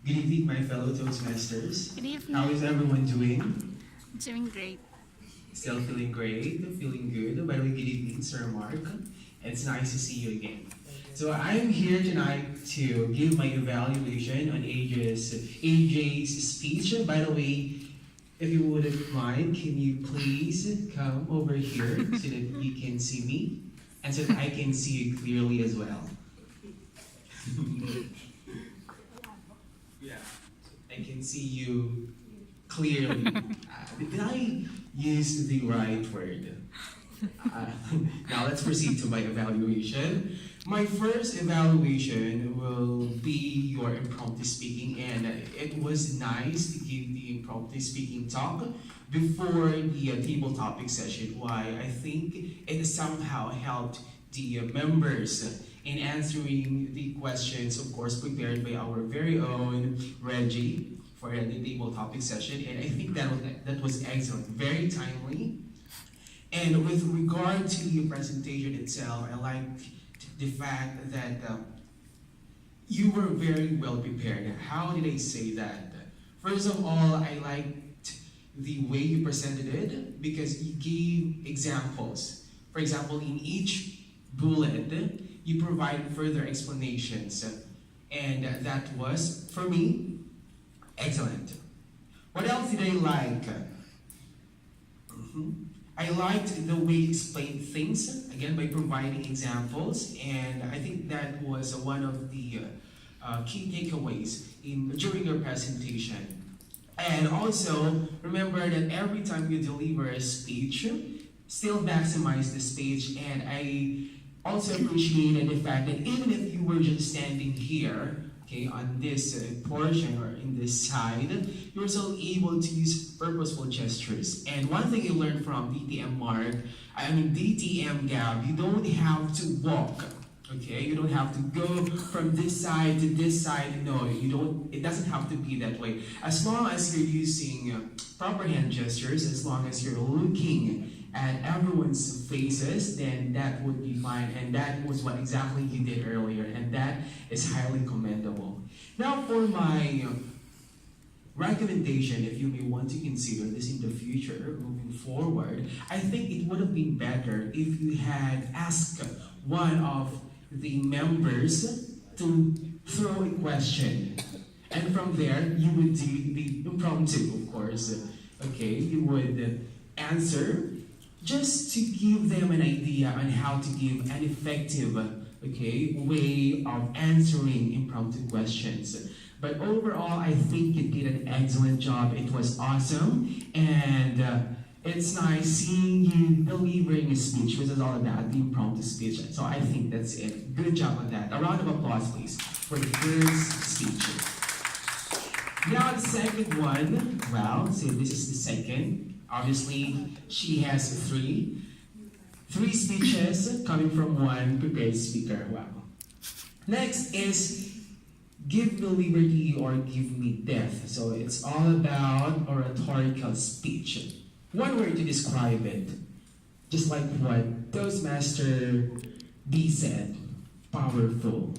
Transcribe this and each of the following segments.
Good evening, my fellow Toastmasters. Good evening. How is everyone doing? Doing great. Still feeling great, feeling good. By the way, good evening, Sir Mark. It's nice to see you again. So I'm here tonight to give my evaluation on AJ's speech. By the way, if you wouldn't mind, can you please come over here so that you can see me and so that I can see you clearly as well. Yeah, I can see you clearly. Did I use the right word? Now let's proceed to my evaluation. My first evaluation will be your impromptu speaking, and it was nice to give the impromptu speaking talk before the table topic session. Why? I think it somehow helped the members in answering the questions, of course, prepared by our very own Reggie for the table topic session, and I think that was excellent, very timely. And with regard to the presentation itself, I liked the fact that you were very well prepared. How did I say that? First of all, I liked the way you presented it because you gave examples. For example, in each bullet, you provide further explanations. And that was, for me, excellent. What else did I like? I liked the way you explained things, again, by providing examples, and I think that was one of the key takeaways during your presentation. And also, remember that every time you deliver a speech, still maximize the speech, and I also appreciated the fact that even if you were just standing here, okay, on this portion or in this side, you're still able to use purposeful gestures. And one thing you learned from DTM Gab, you don't have to walk, okay? You don't have to go from this side to this side. No, you don't. It doesn't have to be that way. As long as you're using proper hand gestures, as long as you're looking at everyone's faces, then that would be fine. And that was what exactly you did earlier, and that is highly commendable. Now for my recommendation, if you may want to consider this in the future, moving forward, I think it would have been better if you had asked one of the members to throw a question. And from there, you would do the impromptu, of course. Okay, you would answer just to give them an idea on how to give an effective, way of answering impromptu questions. But overall, I think you did an excellent job. It was awesome, and it's nice seeing you delivering a speech, which is all about the impromptu speech. So I think that's it. Good job on that. A round of applause, please, for the first speech. Now the second one, well, so this is the second. Obviously, she has three speeches coming from one prepared speaker. Wow. Next is give me liberty or give me death. So it's all about oratorical speech. One word to describe it, just like what Toastmaster D said, powerful.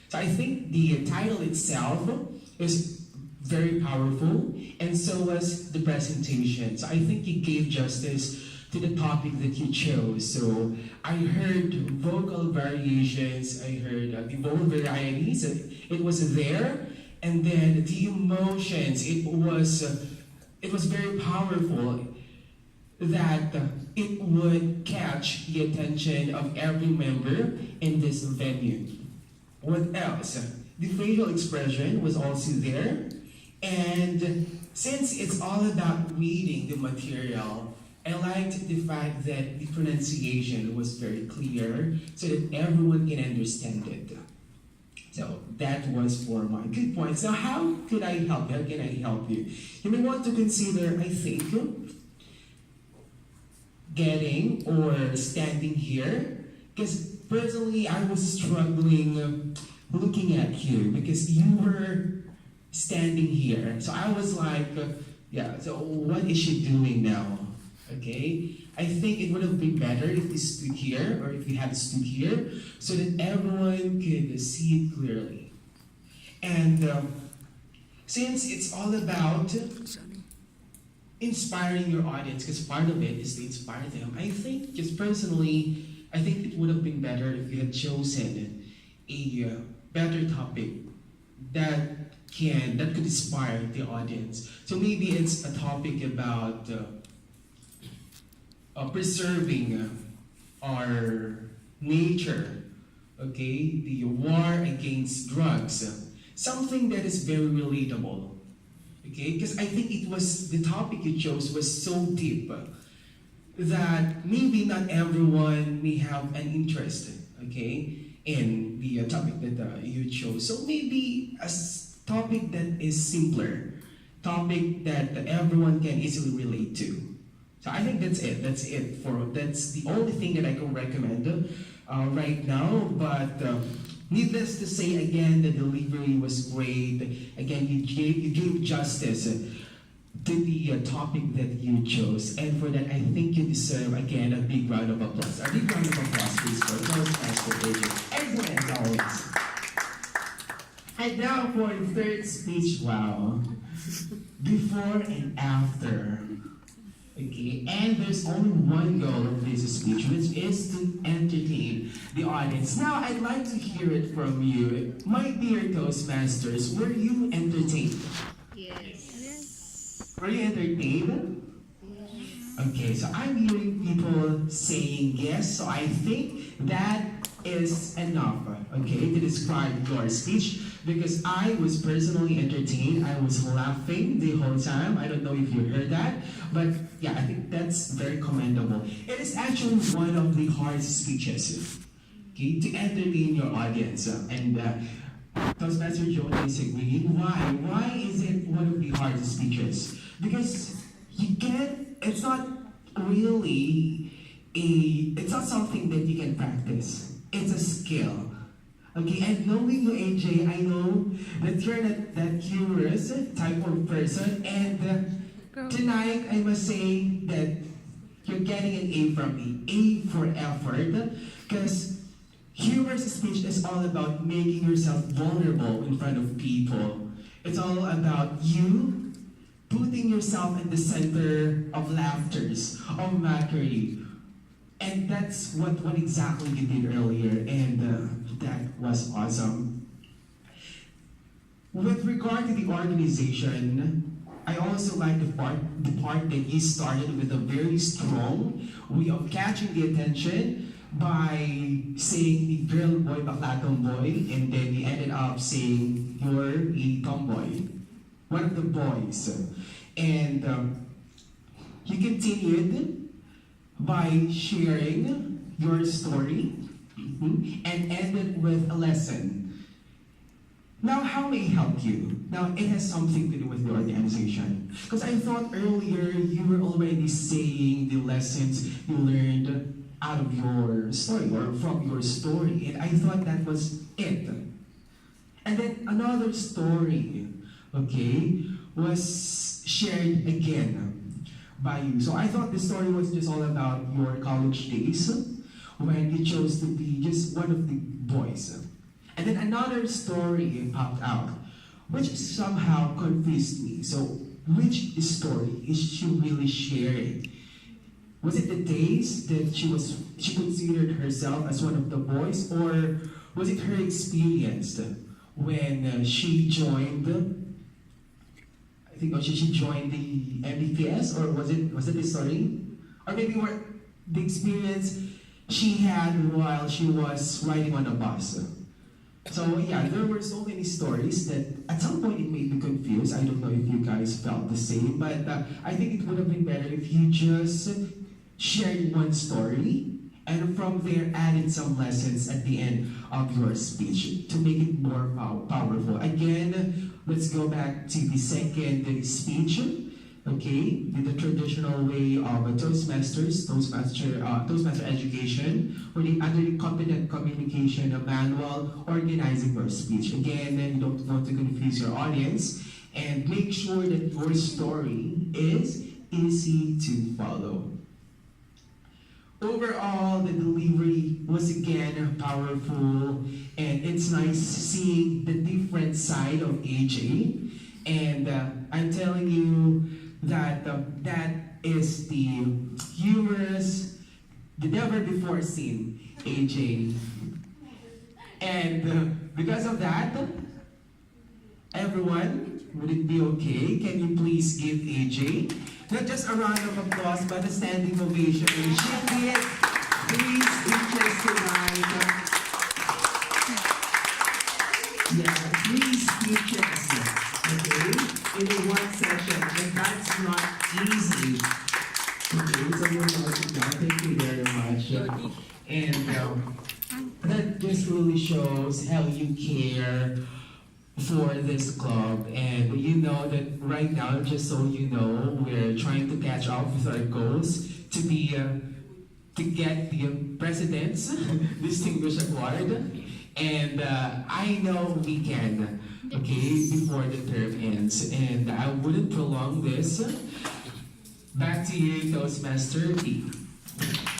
So I think the title itself is very powerful, and so was the presentation. So I think you gave justice to the topic that you chose. So I heard vocal variations, I heard the vocal varieties, it was there, and then the emotions, it was very powerful that it would catch the attention of every member in this venue. What else? The facial expression was also there. And since it's all about reading the material, I liked the fact that the pronunciation was very clear so that everyone can understand it. So that was for my good points. Now how could I help you? How can I help you? You may want to consider, I think, getting or standing here. Because personally, I was struggling looking at you because you were standing here. So I was like, so what is she doing now? Okay? I think it would have been better if you stood here, or if you had stood here, so that everyone could see it clearly. And since it's all about inspiring your audience, because part of it is to inspire them. I think, just personally, I think it would have been better if you had chosen a better topic that could inspire the audience. So maybe it's a topic about preserving our nature, okay, the war against drugs, something that is very relatable, okay, because I think the topic you chose was so deep that maybe not everyone may have an interest, okay, in the topic that you chose. So maybe a topic that is simpler, topic that everyone can easily relate to. So I think that's it. That's the only thing that I can recommend right now. But needless to say, again, the delivery was great. Again, you gave justice to the topic that you chose, and for that, I think you deserve again a big round of applause. A big round of applause, please, for Toastmaster AJ. Excellent as always. And now for the third speech. Wow, before and after. Okay, and there's only one goal of this speech, which is to entertain the audience. Now, I'd like to hear it from you. My dear Toastmasters, were you entertained? Yes. Were you entertained? Okay, so I'm hearing people saying yes, so I think that is enough, okay, to describe your speech, because I was personally entertained. I was laughing the whole time. I don't know if you heard that, but yeah, I think that's very commendable. It is actually one of the hardest speeches, okay, to entertain your audience. And Toastmaster Joe is agreeing. Why? Why is it one of the hardest speeches? Because it's not really it's not something that you can practice. It's a skill. Okay, and knowing you, AJ, I know that you're not that humorous type of person, and tonight I must say that you're getting an A from me. A for effort, because humorous speech is all about making yourself vulnerable in front of people. It's all about you putting yourself in the center of laughters, of mockery. And that's what exactly you did earlier, and that was awesome. With regard to the organization, I also like the part that you started with a very strong way of catching the attention by saying the girl boy, bakla tomboy, and then you ended up saying you're a tomboy, one of the boys. And you continued by sharing your story and ended with a lesson. Now, how may I help you? Now, it has something to do with the organization. Because I thought earlier you were already saying the lessons you learned out of your story or from your story, and I thought that was it. And then another story, okay, was shared again by you. So I thought the story was just all about your college days when you chose to be just one of the boys. And then another story popped out, which somehow confused me. So which story is she really sharing? Was it the days that she considered herself as one of the boys, or was it her experience when she joined? I think she joined the MDPS, or was it the story? Or maybe the experience she had while she was riding on a bus. So yeah, there were so many stories that at some point it made me confused. I don't know if you guys felt the same, but I think it would have been better if you just shared one story and from there added some lessons at the end of your speech to make it more powerful. Again, let's go back to the second speech, okay? The traditional way of Toastmaster education, where they under the competent communication manual, organizing your speech. Again, you don't want to confuse your audience, and make sure that your story is easy to follow. Overall, the delivery was again powerful, and it's nice seeing the different side of AJ. And I'm telling you that that is the humorous, the never before seen AJ. And because of that, everyone, would it be okay? Can you please give AJ not just a round of applause, but a standing ovation? And she did 3 speeches tonight. Yeah, 3 speeches, okay, in one session, and that's not easy. Okay, so you're welcome. Thank you very much. And that just really shows how you care for this club. And you know that right now, just so you know, we're trying to catch up with our goals to be to get the President's Distinguished Award. And I know we can, okay, before the term ends. And I wouldn't prolong this. Back to you, Toastmaster P.